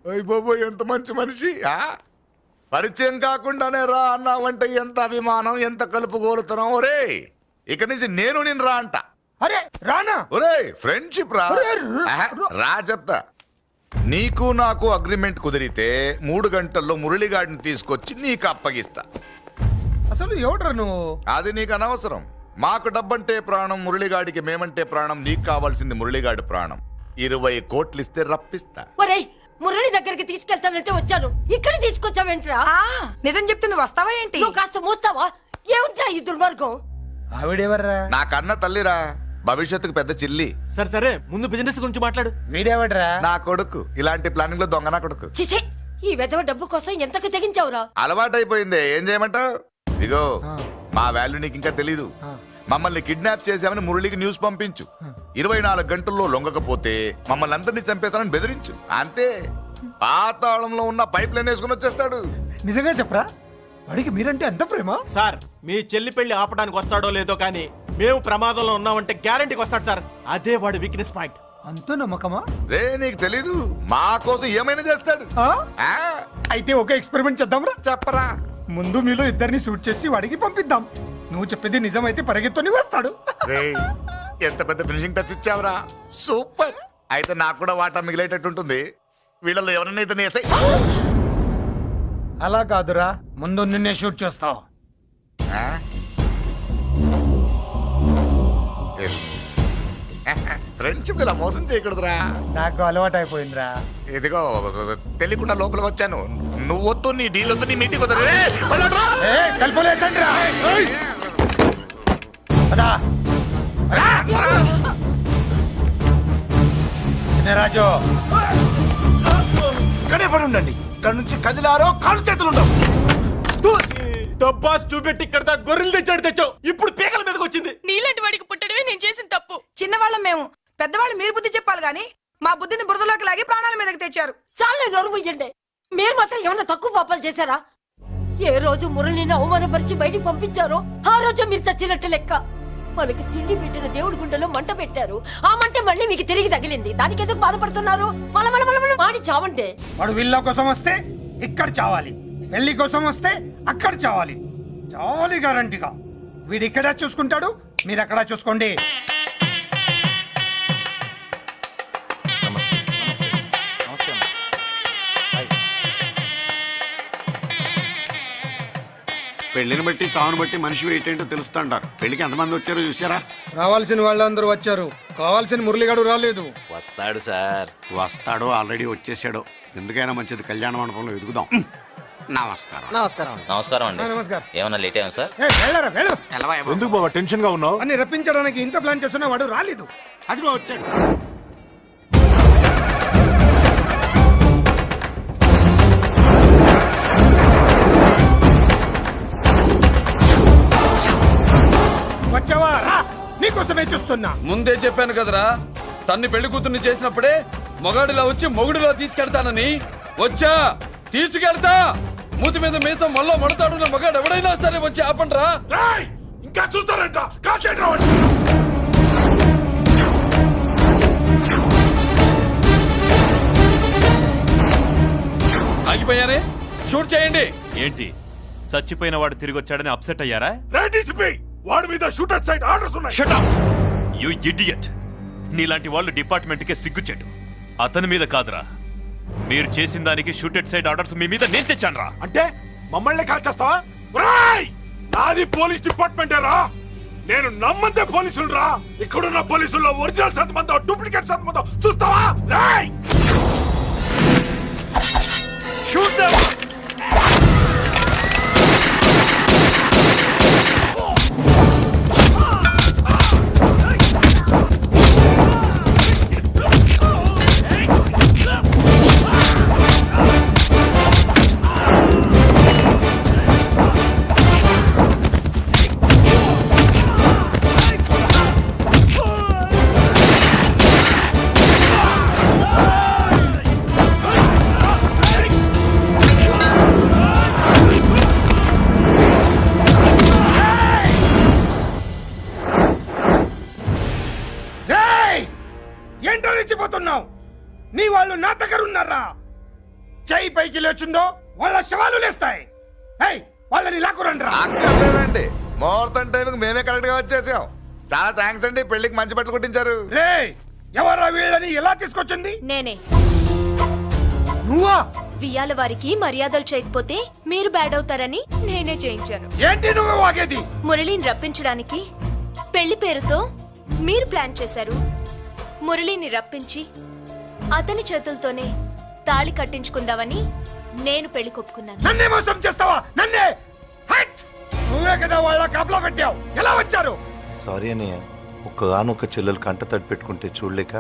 అయ్య బాబు, ఎంత మంచి మనిషి. పరిచయం కాకుండానే రా అన్నావంటే ఎంత అభిమానం, ఎంత కలుపుగోలుతున్నాం. ఒరే, ఇక నుంచి నేను రా అంట. అరే రానా? ఒరే, ఫ్రెండ్షిప్ రా. రా చెప్తా. నీకు నాకు అగ్రిమెంట్ కుదిరితే 3 గంటల్లో మురళిగాడిని తీసుకొచ్చి నీకు అప్పగిస్తా. అసలు ఎవడరా నువ్వు? అది నీకు అనవసరం. మాకు డబ్బంటే ప్రాణం, మురళిగాడికి మేమంటే ప్రాణం. నీకు కావాల్సింది మురళిగాడి ప్రాణం. 20 కోట్లు ఇస్తే రప్పిస్తా. ఒరేయ్, మురళి దగ్గరికి తీసుకెళ్తానంటే వచ్చాను, ఇక్కడ తీసుకొచ్చావేంట్రా? నిజం చెప్తే నువ్వు వస్తావా ఏంటి? నువ్వు కాస్త మూస్తావా? ఏమిట్రా ఈ దుర్మార్గం? ఆవిడెవర్రా? నా కన్న తల్లిరా, భవిష్యత్తుకు పెద్ద చిల్లి. సరే సరే, ముందు బిజినెస్ గురించి మాట్లాడు. వీడేవడ్రా? నా కొడుకు. ఇలాంటి ప్లానింగ్ లో దొంగ నా కొడుకు. చిచే, ఈ వెధవ డబ్బు కోసం ఎంతకు తెగించావురా? అలవాటైపోయింది, ఏం చేయమంటావు? ఇగో, మా వాల్యూ నీకు ఇంకా తెలీదు. మమ్మల్ని కిడ్నాప్ చేసామని మురళికి న్యూస్ పంపించు. 24 గంటల్లో లొంగకపోతే మమ్మల్ని అందరినీ చంపేస్తానని బెదిరించు. అంతే. పాతాళంలో ఉన్న పైప్ లైన్ వేసుకుని వచ్చేస్తాడు. నిజంగా చెప్పరా? వాడికి మీరంటే ఎంత ప్రేమ? సార్, మీ చెల్లి పెళ్లి ఆపడానికి వస్తాడో లేదో కానీ మేము ప్రమాదంలో ఉన్నామంటే గ్యారంటీకి వస్తాడు సార్. అదే వాడి వీక్నెస్ పాయింట్. అంత నమ్మకమా? రే, నీకు తెలీదు. మా కోసం ఏమైనా చేస్తాడు. అయితే ఒక ఎక్స్పెరిమెంట్ చేద్దాంరా. చెప్పరా. ముందు మీలో ఇద్దరిని షూట్ చేసి వాడికి పంపిద్దాం. నువ్వు చెప్పేది నిజమైతే పరిగెత్తుని వస్తాడు. ఎంత పెద్ద ఫినిషింగ్ టచ్ ఇచ్చావురా. సూపర్. అయితే నాకు కూడా వాటా మిగిలేటట్టు ఉంటుంది. వీళ్ళలో ఎవరైనా ఇతను వేసాయి. అలా కాదురా, ముందు నిన్నే షూట్ చేస్తావు. ఫ్రెండ్షిప్ ఇలా మోసం చేయకూడదురా. నాకు అలవాటు అయిపోయిందిరా. ఇదిగో, తెలియకుండా లోపల వచ్చాను. నువ్వు వద్దు, నీ డీల్ వద్దు, నీ మీటింగ్ వద్దు. రాజు, ఇక్కడే పడి ఉండండి. ఇక్కడ నుంచి కదిలారో కాళ్ళు చేతులు ఉండవు. డబ్బాస్ చూపెట్టి ఇక్కడ గొర్రెలు తెచ్చావు. ఇప్పుడు పీకల మీదకి వచ్చింది. నీలాంటి వాడికి పుట్టడమే నేను చేసిన తప్పు. చిన్నవాళ్ళం మేము, పెద్దవాళ్ళు మీరు బుద్ధి చెప్పాలి గాని మా బుద్ధిని బురదలోకి లాగి ప్రాణాల మీదకి తెచ్చారు. చాలా నోరు ముయ్యండి. మీరు మాత్రం ఏమన్నా తక్కువ పాపాలు చేశారా? ఏ రోజు మురళిని అవమానపరిచి బయటికి పంపించారో ఆ రోజు మీరు చచ్చినట్టు లెక్క. మనకి తిండి పెట్టిన దేవుడి గుండెలో మంట పెట్టారు. ఆ మంట మళ్ళీ మీకు తిరిగి తగిలింది. దానికి ఎందుకు బాధపడుతున్నారు? మాడి చావంటే. వాడు విల్లా కోసం వస్తే ఇక్కడ చావాలి, పెళ్లి కోసం వస్తే అక్కడ చావాలి. చావాలి గ్యారంటీగా. వీడు ఇక్కడ చూసుకుంటాడు, మీరు అక్కడ చూసుకోండి. పెళ్లిని బట్టి చావును బట్టి మనిషి ఏంటంటో తెలుస్తాంటారు. పెళ్లికి ఎంతమంది వచ్చారో చూసారా? రావాల్సిన వాళ్ళందరూ వచ్చారు, కావాల్సిన మురళిగాడు రాలేదు. వస్తాడు సార్. వస్తాడు, ఆల్రెడీ వచ్చేసాడు. ఎందుకైనా మంచిది కళ్యాణ మండపంలో ఎదుగుదాం. నమస్కారం. నమస్కారం. నమస్కారం అండి. నమస్కారం. ఏమన్నా లేట్ అయ్యాం సార్? ఎందుకు బాబా టెన్షన్ గా ఉన్నావు? అని రప్పించడానికి ఇంత ప్లాన్ చేస్తున్నా వాడు రాలేదు. అదిగో వచ్చాడు. వచ్చావా? రా, నీకోసమే చూస్తున్నా. ముందే చెప్పాను కదరా, తన్ని పెళ్లి కూతుర్ని చేసినప్పుడే మొగాడిలా వచ్చి మొగుడిలో తీసుకెళ్తానని. వచ్చా, తీసుకెళ్తా. మూతి మీద మీసం మళ్ళా మడతాడున్న మగాడు ఎవడైనా సరే వచ్చి ఆపండ్రా. ఇంకా చూస్తారంట. ఆగిపోయారే, షూట్ చేయండి. ఏంటి, చచ్చిపోయిన వాడు తిరిగి వచ్చాడని అప్సెట్ అయ్యారా? వాడి మీద షూటర్ సైడ్ ఆర్డర్స్ ఉన్నాయి. Shut up! You idiot! నీలాంటి వాళ్ళు డిపార్ట్మెంట్కే సిగ్గుచెట్టు. అతని మీద కాదురా, మీరు చేసిన దానికి షూటెడ్ సైడ్ ఆర్డర్స్ మీ మీద నేను తెచ్చాను రా. అంటే మమ్మల్ని కాల్ చేస్తావా? ఒరేయ్! నాది పోలీస్ డిపార్ట్మెంటే రా. నేను నమ్మందే పోలీసులు రా. ఇక్కడున్న పోలీసుల్లో ఒరిజినల్ సత్మంతో డూప్లికేట్ సత్మంతో చూస్తావా? రేయ్! Shoot them! ఏంటో రెచ్చిపోతున్నావు? నీ వాళ్ళు నా దగ్గర ఉన్నారా? చెయ్యి పైకి లేచుందో వాళ్ళ శవాలు లేస్తాయి. వాళ్ళని లాక్కురండి రా. అక్కర్లేదండి, ముహూర్తం టైంకి మేమే కరెక్ట్ గా వచ్చేసాం. చాలా థ్యాంక్స్ అండి, పెళ్లికి మంచి బట్టలు కుట్టించారు. రే, ఎవరా వీళ్ళని ఎలా తీసుకొచ్చింది? నేనే. నువ్వా? వియ్యాల వారికి మర్యాదలు చేయకపోతే మీరు బ్యాడ్ అవుతారని నేనే చేయించాను. ఏంటి నువ్వు వాగేది? మురళిని రప్పించడానికి పెళ్లి పేరుతో మీరు ప్లాన్ చేశారు. మురళిని రప్పించి అతని చేతులతోనే తాళి కట్టించుకుందామని నేను పెళ్లి కొప్పుకున్నాను. నన్నే మోసం చేస్తావా? నన్నే? నువ్వే కదా వాళ్ళ కాపలా పెట్టావు. ఎలా వచ్చారు? సారీ అన్నయ్య, ఒక్కగానొక్క చెల్లెలు కంట తడి పెట్టుకుంటే చూడలేక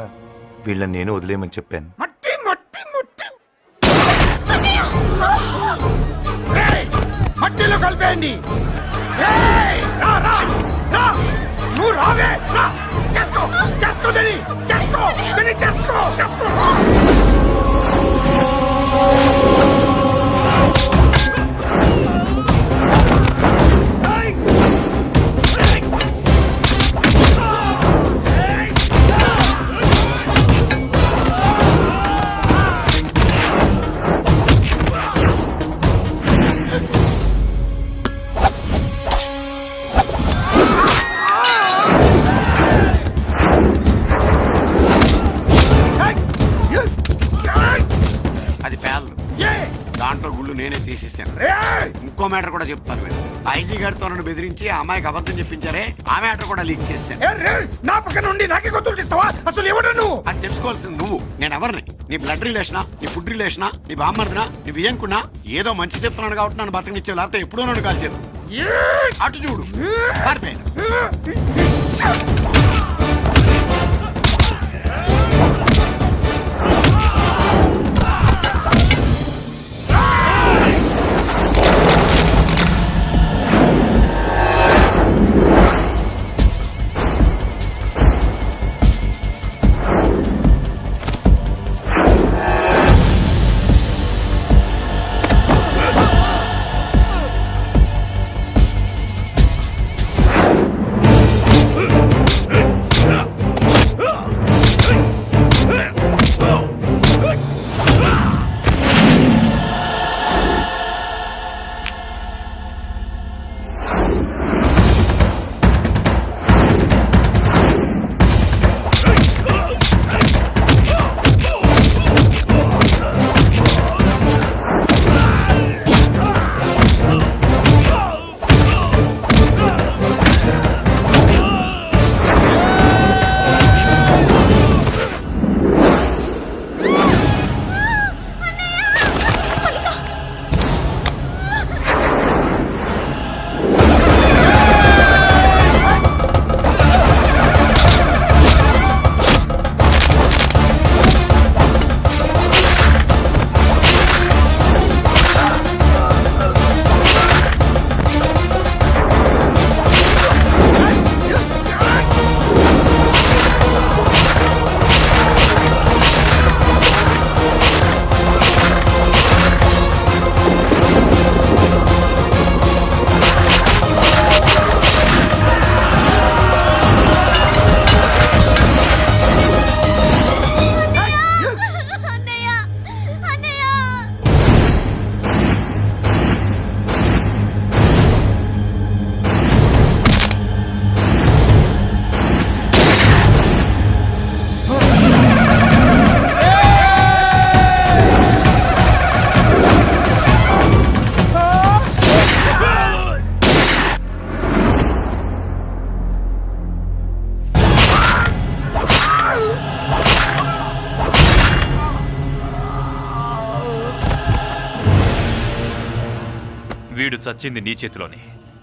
వీళ్ళని నేను వదిలేయమని చెప్పాను. మట్టి మట్టి మట్టి మట్టిలో కలిపేయండి. నువ్వు రావే. చేసుకో చేసుకో దీని చేసుకో దీని చేసుకో చేసుకో. అది పేర్లు, దాంట్లో గుళ్ళు నేనే తీసిస్తాను. ఇంకో మ్యాటర్ కూడా చెప్తాను. మీరు ఐజీ గారితో నన్ను బెదిరించి ఆ అమ్మాయికి అబద్ధం చెప్పించారే, ఆ మ్యాటర్ కూడా లీక్ చేస్తాను. నా పక్కన నుండి నాకే గొంతులు తీస్తావా? అసలు ఎవరు నువ్వు? అది తెలుసుకోవాల్సింది నువ్వు. నేను ఎవరిని? నీ బ్లడ్ రిలేషనా, నీ ఫుడ్ రిలేషనా, నీ బామ్మర్దినా, నీ వియ్యంకున్నా? ఏదో మంచి చెప్తున్నాను కాబట్టి నన్ను బతకనిచ్చే, లేకపోతే ఎప్పుడో నన్ను కాల్చేది. అటు చూడు, పారిపోయాను. వీడు చచ్చింది నీ చేతిలోనే,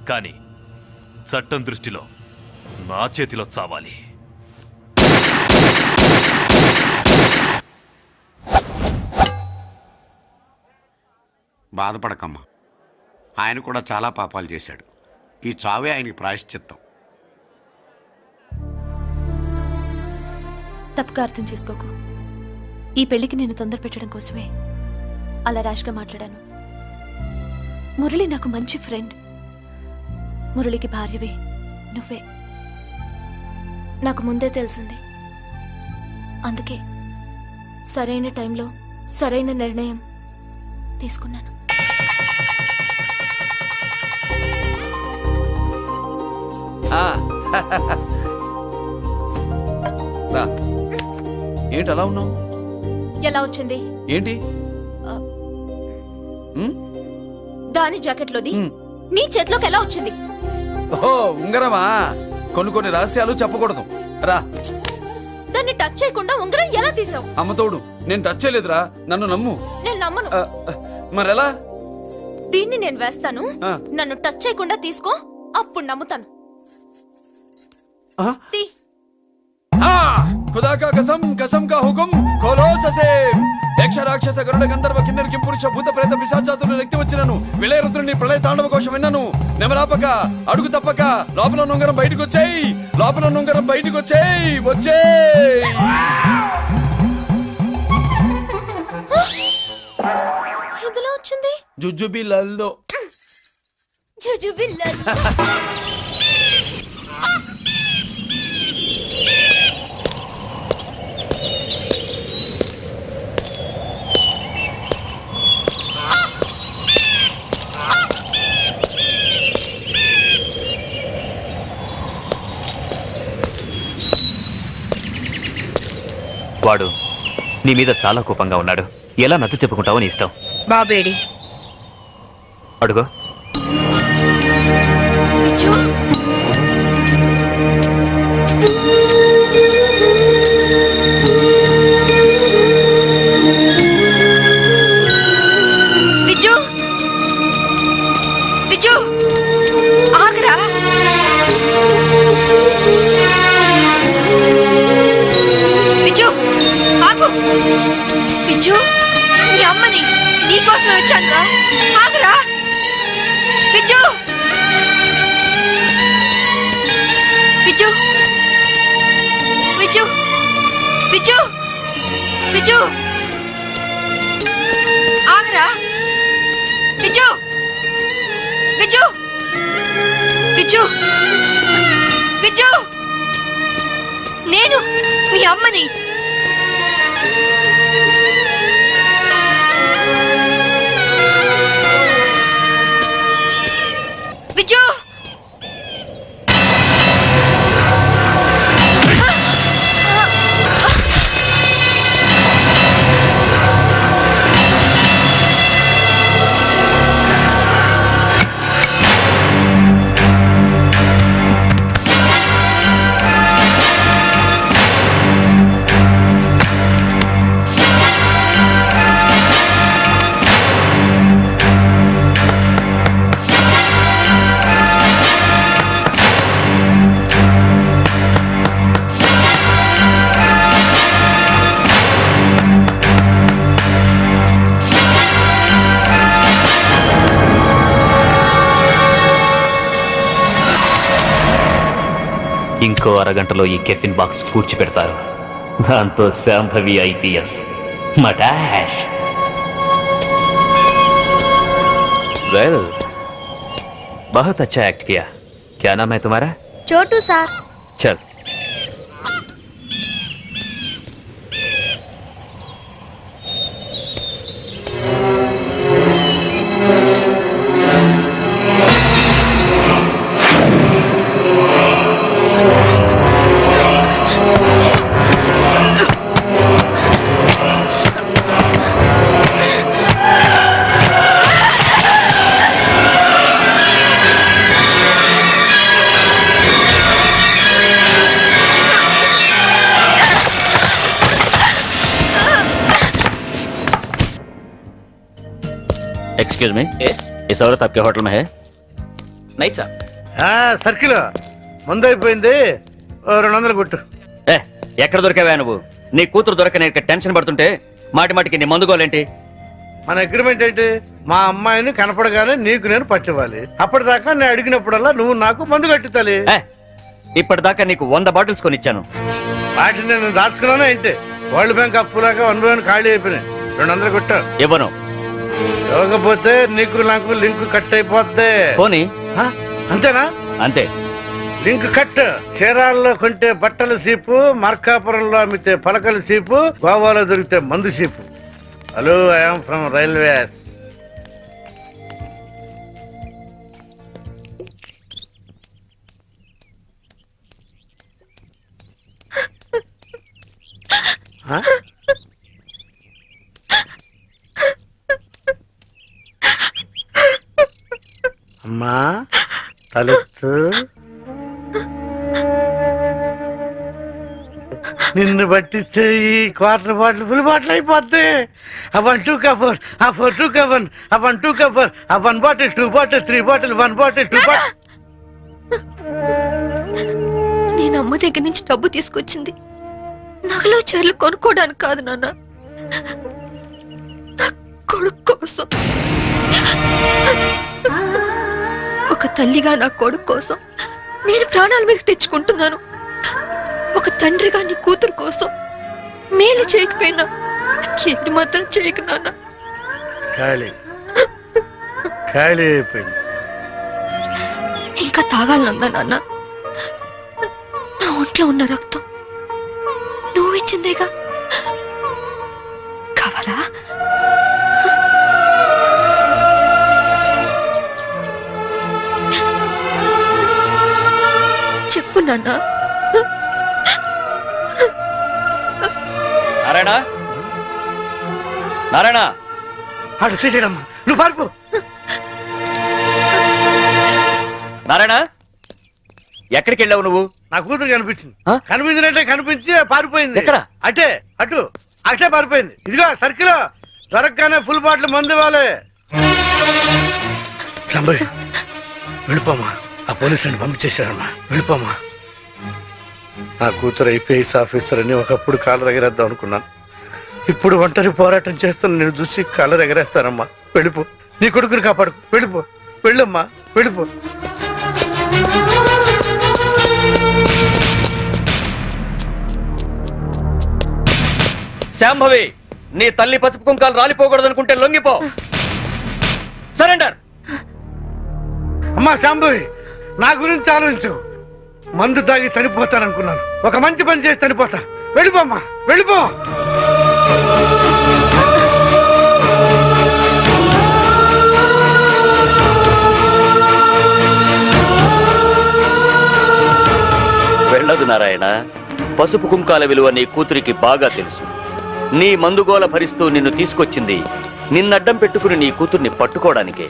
కానీ చట్టం దృష్టిలో నా చేతిలో చావాలి. బాధపడకమ్మా, ఆయన కూడా చాలా పాపాలు చేశాడు. ఈ చావే ఆయనకి ప్రాయశ్చిత్తం. తప్పుగా అర్థం చేసుకోకు. ఈ పెళ్లికి నేను తొందర పెట్టడం కోసమే అలా ర్యాష్గా మాట్లాడాను. మురళి నాకు మంచి ఫ్రెండ్. మురళికి భార్యవే నువ్వే. నాకు ముందే తెలిసింది. అందుకే సరైన టైంలో సరైన నిర్ణయం తీసుకున్నాను. ఏంటి అలా ఉన్నావు? ఎలా వచ్చింది? ఏంటి దాని జాకెట్లోది నీ చేతిలోకి ఎలా వచ్చింది? ఓ ఉంగరమా? కొన్ని రహస్యాలు చెప్పకూడదు. రా. దాన్ని టచ్ చేయకుండా ఉంగరం ఎలా తీసావు? అమ్మతోడు, నేను టచ్ చేయలేదురా, నన్ను నమ్ము. నేను నమ్మను. మరెలా? దీన్ని నేను వేస్తాను, నన్ను టచ్ చేయకుండా తీసుకో, అప్పుడు నమ్ముతాను. खुदा का कसम, कसम का हुकुम, खोलो ससे. యక్ష రాక్షస గరుడ గంధర్వ కిన్నెర కింపురుష భూత ప్రేత పిశాచాతులు రక్తి వచ్చినను విలయరుద్రుని ప్రళయ తాండవ కోశం విన్నను. నెమరాపక అడుగు తప్పక లోపల నుంగరం బయటకు వచ్చేయి, లోపల నుంగరం బయటకు వచ్చేయి, వచ్చేయి. ఇందులో వచ్చింది జుజుబిల్లల్దో. జుజుబిల్లల్దో. వాడు నీ మీద చాలా కోపంగా ఉన్నాడు. ఎలా నచ్చ చెప్పుకుంటావో నీ ఇష్టం. బాబేడి అడుగో. విజు, విజు ఆగరా. విజు ఆగు. విజు, నీ అమ్మని నీకోసం వచ్చాను రా. ఆగరా విజు. విజు, విజు, విజు, విజు ఆగరా. విజు, విజు, విజు, విజు, నేను మీ అమ్మని. విజు, ఇంకో అరగంటలో ఈ కెఫిన్ బాక్స్ పూడ్చి పెడతారు. దాంతో శాంభవి ఐపీఎస్ మటాష్. वेल बहुत अच्छा एक्ट किया. क्या नाम है तुम्हारा? छोटू सर. चल. Excuse me? Yes? इस औरत आपके होटल में है? नहीं सर। సర్కిల్ ముందు అయిపోయింది 200 కొట్టు. ఎక్కడ దొరికావా నువ్వు? నీ కూతురు దొరకని టెన్షన్ పడుతుంటే మాటి మాటికి నీ మందుకోలేంటి? మన అగ్రిమెంట్ ఏంటి? మా అమ్మాయిని కనపడగానే నీకు నేను పట్టివ్వాలి. అప్పటిదాకా నేను అడిగినప్పుడల్లా నువ్వు నాకు మందు కట్టించాలి. ఇప్పటిదాకా నీకు 100 బాటిల్స్ కొనిచ్చాను. వాటిని నేను దాచుకున్నాను ఏంటి? వరల్డ్ బ్యాంక్ అప్పులాగా 1 ఖాళీ అయిపోయినాయి. 200 కొట్టు. ఇవ్వను. ఇవ్వకపోతే నీకు నాకు లింక్ కట్ అయిపోద్ది. పోనీ. అంతేనా? అంతే. Link cut. చీరాల్లో కొంటే బట్టల సీపు, మార్కాపురంలో అమ్మితే పలకల సీపు, గోవాలో దొరికితే మందు cheap. Hello, I'm from railways. అమ్మా తలెత్తు. నిన్ను పట్టిస్తే ఈ క్వార్టర్ బాటిల్ ఫుల్ బాటిల్ అయిపోద్ది. ఆ 1 2 కవర్, ఆ 4 2 కవర్, ఆ 1 2 కవర్, ఆ 1 bottle 2 bottle 3 bottle 1 bottle 2 bottle. నేను అమ్మ దగ్గర నుంచి డబ్బు తీసుకొచ్చింది నగలో చీరలు కొనుక్కోవడానికి కాదు నాన్న, నా కొడుకు కోసం. ఒక తల్లిగా నా కొడుకు కోసం నేను ప్రాణాల మీద తెచ్చుకుంటున్నాను. ఒక తండ్రిగా నీ కూతురు కోసం మేలు చేయకపోయినా కీడు మాత్రం చేయకు నాన్న. ఖాళీ ఖాళీ అయిపోయింది. ఇంకా తాగాలనుందా నాన్న? నా ఒంట్లో ఉన్న రక్తం నువ్వు ఇచ్చిందేగా. కావాలా? చెప్పు నాన్న. నారాయణ, నారాయణ, అటు తీసేయడమ్మా. నువ్వు పారిపో. నారాయణ, ఎక్కడికి వెళ్ళావు నువ్వు? నా కూతురు కనిపించింది. కనిపించినట్టే కనిపించి పారిపోయింది. ఎక్కడ? అటే అటు అటే పారిపోయింది. ఇదిగో సర్కిల్ దొరకగానే ఫుల్ బాటిల్ మందు ఇవ్వాలి. సంబరి వెళ్ళిపోమా. ఆ పోలీసుని పంపించేశారమ్మా. వెళ్ళిపోమా. నా కూతురు ఐపీఎస్ ఆఫీసర్ అని ఒకప్పుడు కాలర్ ఎగరేద్దాం అనుకున్నాను. ఇప్పుడు ఒంటరి పోరాటం చేస్తున్న నేను చూసి కాలర్ ఎగరేస్తానమ్మా. వెళ్ళిపో. నీ కొడుకుని కాపాడు. వెళ్ళిపో. వెళ్ళమ్మా. వెళ్ళిపో. శాంభవి, నీ తల్లి పసుపు కుంకాలు రాలిపోకూడదనుకుంటే లొంగిపో. సరెండర్. అమ్మా శాంభవి, నా గురించి ఆలోచించు. మందు తాగి చనిపోతాననుకున్నాను. ఒక మంచి పని చేసి చనిపోతా. వెళ్ళిపోమ్మా. వెళ్ళిపో. వెళ్ళదు నారాయణ. పసుపు కుంకాల విలువ నీ కూతురికి బాగా తెలుసు. నీ మందుగోల భరిస్తూ నిన్ను తీసుకొచ్చింది నిన్నడ్డం పెట్టుకుని నీ కూతుర్ని పట్టుకోవడానికే.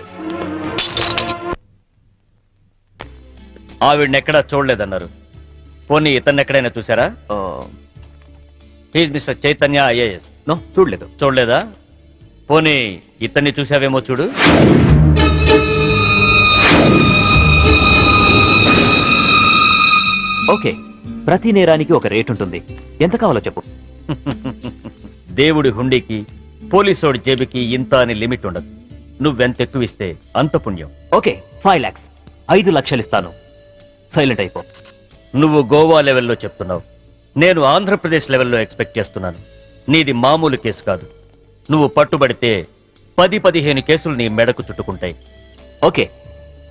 ఆవిడనెక్కడా చూడలేదన్నారు. పోనీ ఇతన్ని ఎక్కడైనా చూసారా? He's mister Chaitanya IAS. No, చూడలేదు. చూడలేదా? పోనీ ఇతన్ని చూసావేమో చూడు. ఓకే, ప్రతి నేరానికి ఒక రేట్ ఉంటుంది. ఎంత కావాలో చెప్పు. దేవుడి హుండీకి పోలీసోడి జేబుకి ఇంత అని లిమిట్ ఉండదు. నువ్వెంత ఎక్కువ ఇస్తే అంత పుణ్యం. Okay, 5 lakhs. 5 లక్షలు ఇస్తాను. సైలెంట్ అయిపో. నువ్వు గోవా లెవెల్లో చెప్తున్నావు, నేను ఆంధ్రప్రదేశ్ లెవెల్లో ఎక్స్పెక్ట్ చేస్తున్నాను. నీది మామూలు కేసు కాదు. నువ్వు పట్టుబడితే 10-15 కేసులు నీ మెడకు చుట్టుకుంటాయి. ఓకే,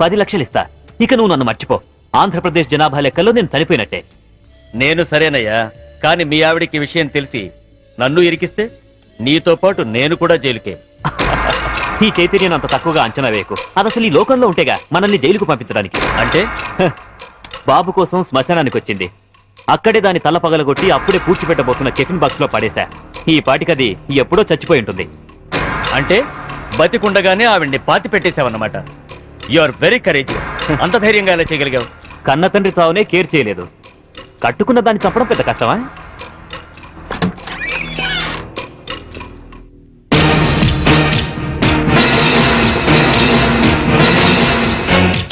10 లక్షలు ఇస్తా. ఇక నువ్వు నన్ను మర్చిపో. ఆంధ్రప్రదేశ్ జనాభా లెక్కల్లో నేను చనిపోయినట్టే. నేను సరేనయ్యా, కానీ మీ ఆవిడికి విషయం తెలిసి నన్ను ఇరికిస్తే నీతో పాటు నేను కూడా జైలుకే. ఈ చైతన్యం అంత తక్కువగా అంచనా వేయకు. అది అసలు ఈ లోకంలో ఉంటేగా మనల్ని జైలుకు పంపించడానికి. అంటే బాబు కోసం శ్మశానానికి వచ్చింది. అక్కడే దాని తల పగలగొట్టి అప్పుడే పూడ్చిపెట్టబోతున్న టిఫిన్ బాక్స్ లో పడేశా. ఈ పాటికది ఎప్పుడో చచ్చిపోయి ఉంటుంది. అంటే బతికుండగానే ఆవిడ్ని పాతి పెట్టేశావన్నమాట. You are very courageous. అంత ధైర్యంగా ఎలా చేయగలిగావు? కన్న తండ్రి చావునే కేర్ చేయలేదు. కట్టుకున్న దాన్ని చంపడం పెద్ద కష్టమా?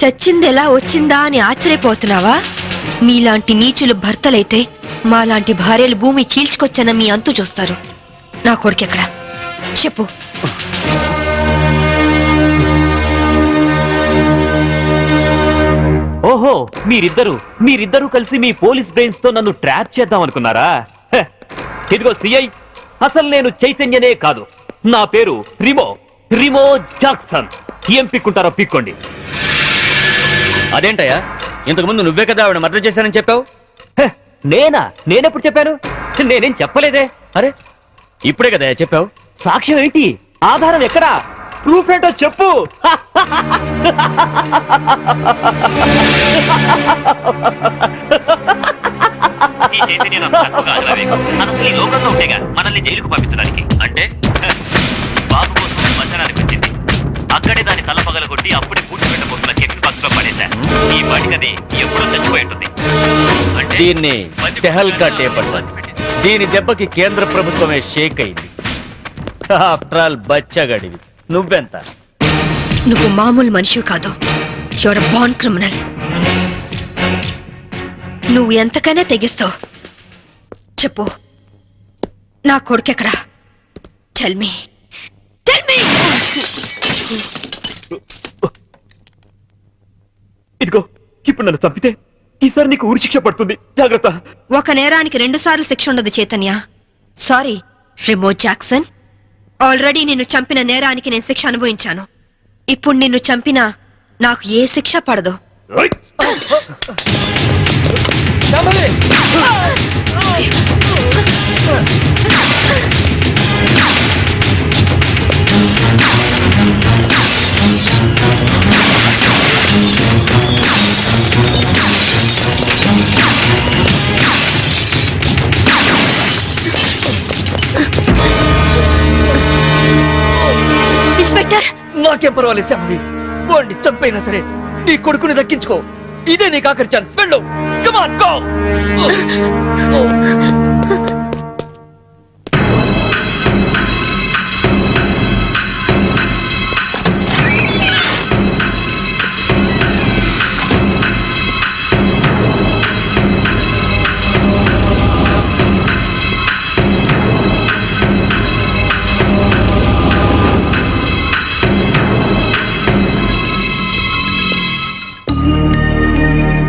చచ్చింది ఎలా వచ్చిందా అని ఆశ్చర్యపోతున్నావా? మీలాంటి నీచులు భర్తలైతే మాలాంటి భార్యలు భూమి చీల్చుకొచ్చన్న మీ అంతు చూస్తారు. నా కొడుకెక్కడ చెప్పు. ఓహో, మీరిద్దరూ కలిసి మీ పోలీస్ బ్రెయిన్స్ తో నన్ను ట్రాప్ చేద్దాం అనుకున్నారా? హ, ఇదిగో సిఐ, అసలు నేను చైతన్యనే కాదు. నా పేరు రిమో జాక్సన్. ఏం పిక్కుంటారో పిక్కోండి. అదేంటయ్యా, ఇంతకు ముందు నువ్వే కదా ఆవిడ మర్డర్ చేశానని చెప్పావు. నేనెప్పుడు చెప్పాను? నేనేం చెప్పలేదే. అరే, ఇప్పుడే కదా చెప్పావు. సాక్ష్యం ఏంటి? ఆధారం ఎక్కడా? ప్రూఫ్ ఏంటో చెప్పు. అసలు ఈ లోకంలో ఉండేగా మనల్ని జైలుకు పంపించడానికి. అంటే బాబు కోసం శ్మశానానికి వచ్చింది. అక్కడే దాన్ని తలపగల కొట్టి అప్పుడే పూర్తి పెట్టబోతున్న కెఫిన్ బాక్స్ లో పడేశా. ఈ వాటికది ఎప్పుడో చచ్చిపోయి ఉంటుంది. అంటే దీన్ని టెహల్కా టేప్ అంటారు. దీని దెబ్బకి కేంద్ర ప్రభుత్వమే షేక్ అయింది. ఆఫ్టర్ ఆల్ బచ్చగడివి. నువ్వెంత? నువ్వు మామూలు మనిషి కాదు. Your born criminal. నువ్వు ఎంతకైనా తెగిస్తావు. చెప్పు, నా కొడుకెక్కడా? Tell me. ఇదిగో, ఇప్పుడు నన్ను చంపితే ఈసారి నీకు ఊరి శిక్ష పడుతుంది. జాగ్రత్త. ఒక నేరానికి 2 సార్లు శిక్ష ఉండదు Chaitanya. Sorry Remo Jackson. Already నిన్ను చంపిన నేరానికి నేను శిక్ష అనుభవించాను. ఇప్పుడు నిన్ను చంపినా నాకు ఏ శిక్ష పడదు. ఇన్స్పెక్టర్, నాకేం పర్వాలేదు శాంభవి. వాడిని చంపైనా సరే నీ కొడుకుని దక్కించుకో. ఇదే నీకు ఆఖరి ఛాన్స్. వెళ్ళు. Come on, go.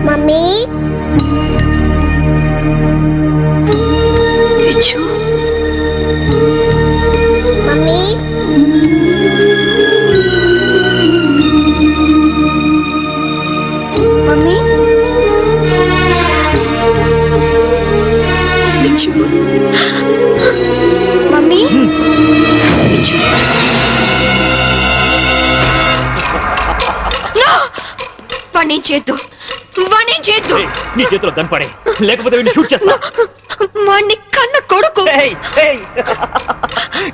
Mummy, mummy, mummy, mummy, వాణ్ణేం చేద్దు. నీ చేతిలో గన్ పడే, లేకపోతే వీడిని షూట్ చేస్తా. వాణ్ణి కన్న కొడుకు.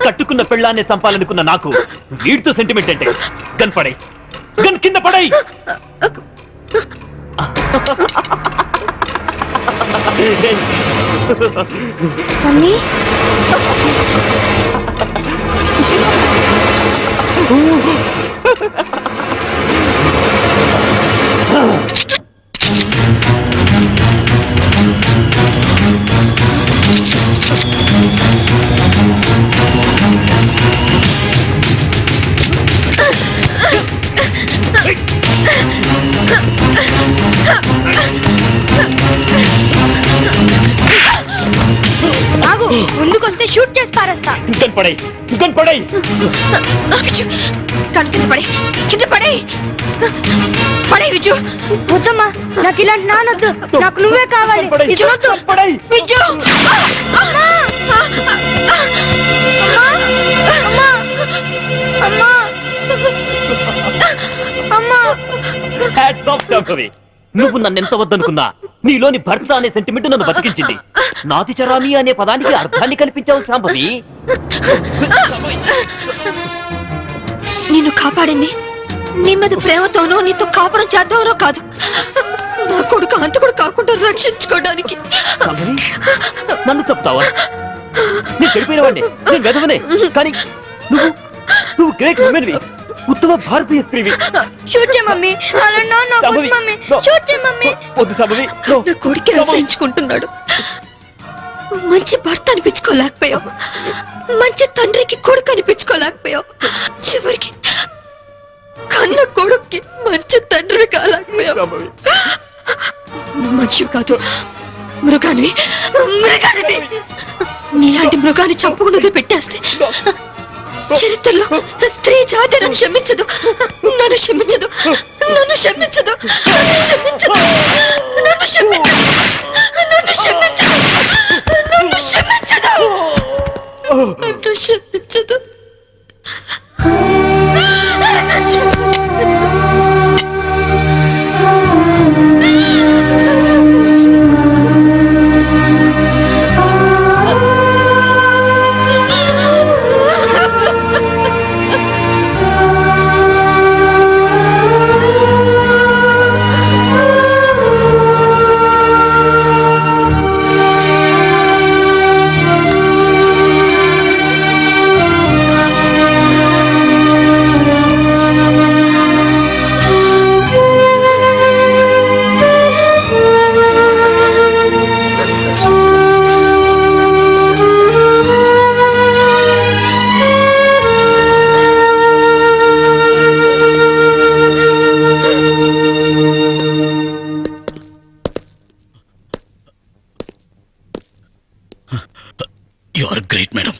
కట్టుకున్న పెళ్ళాన్ని చంపాలనుకున్న నాకు వీడితో సెంటిమెంట్ అంటే. గన్ పడై, గన్ కింద పడై. మమ్మీ, ఆగు, ముందుకొస్తే షూట్ చేసి పారేస్తా. Gun పడై, gun పడై. తన కింద పడే విజు. వద్దమ్మా, నాకు ఇలాంటి నానొద్దు. నాకు నువ్వే కావాలి. విజు వద్దు. విజు, అమ్మా, అమ్మా, అమ్మా, అమ్మా. Hats off Shambhavi. నువ్వు నన్నెంత వద్దనుకున్నా నీలోని భర్త అనే సెంటిమెంట్ నన్ను బతికించింది. నాతి చరామి అనే పదానికి అర్థాన్ని కల్పించావు శాంభవి. నిన్ను కాపాడింది నీ మీద ప్రేమతోనో నీతో కాపురం చేద్దామనో కాదు. నా కొడుకు అంతకుడు కాకుండా రక్షించుకోవడానికి. నన్ను చెప్తావా? నేను చెడిపోయిన వాడిని, నేను వెదవనే. కానీ నువ్వు గ్రేట్ ఉమెన్వి. ఉత్తమ భారతీయ స్త్రీవి. షూట్ చేయ మమ్మీ, అలా నాన్న వద్దు మమ్మీ, షూట్ చేయ మమ్మీ. వద్దు సంభవి. నా కొడుకు ఆశ్రయించుకుంటున్నాడు. మంచి భర్త అనిపించుకోలేకపోయావు, మంచి తండ్రికి కొడుకు అనిపించుకోలేకపోయావు, చివరికి కన్న కొడుక్కి మంచి తండ్రి కాలేకపోయావు. మనిషి కాదు, మృగానివి, మృగానివి. నీలాంటి మృగాన్ని చంపుకున్నది పెట్టేస్తే చరిత్రలో స్త్రీ జాతి నన్ను క్షమించదు, నన్ను క్షమించదు, నన్ను క్షమించదు, నన్ను క్షమించదు, నన్ను క్షమించదు, నన్ను క్షమించదు, నన్ను క్షమించదు, నన్ను క్షమించదు. You are great, madam.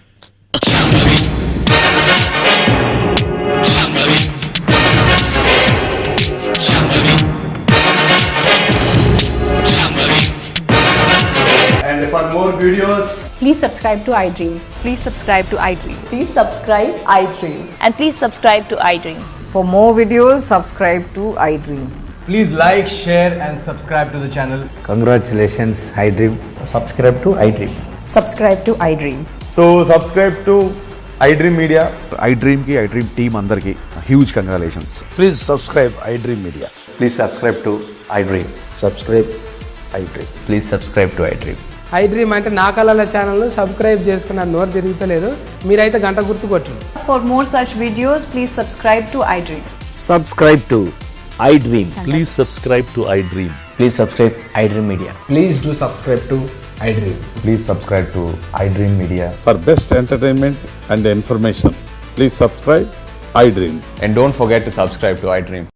And for more videos, please subscribe to iDream. Please subscribe to iDream. Please subscribe iDream. And please subscribe to iDream. For more videos, subscribe to iDream. please like, share, and subscribe to the channel. Congratulations, iDream. Subscribe to iDream. Subscribe to iDream. So subscribe to iDream Media. iDream ki iDream team andarki huge congratulations. Please subscribe iDream Media. Please subscribe to iDream. Subscribe iDream. Please subscribe to iDream. iDream అంటే నా కళల channel subscribe చేసుకున్న నోరు తిరుగుతలేదు, మీరైతే గంట గుర్తు కొట్టండి. For more such videos, please subscribe to iDream. Subscribe to iDream. Please subscribe to iDream. Please subscribe iDream Media. Please do subscribe to iDream. Please subscribe to iDream Media. For best entertainment and information, please subscribe iDream. And don't forget to subscribe to iDream.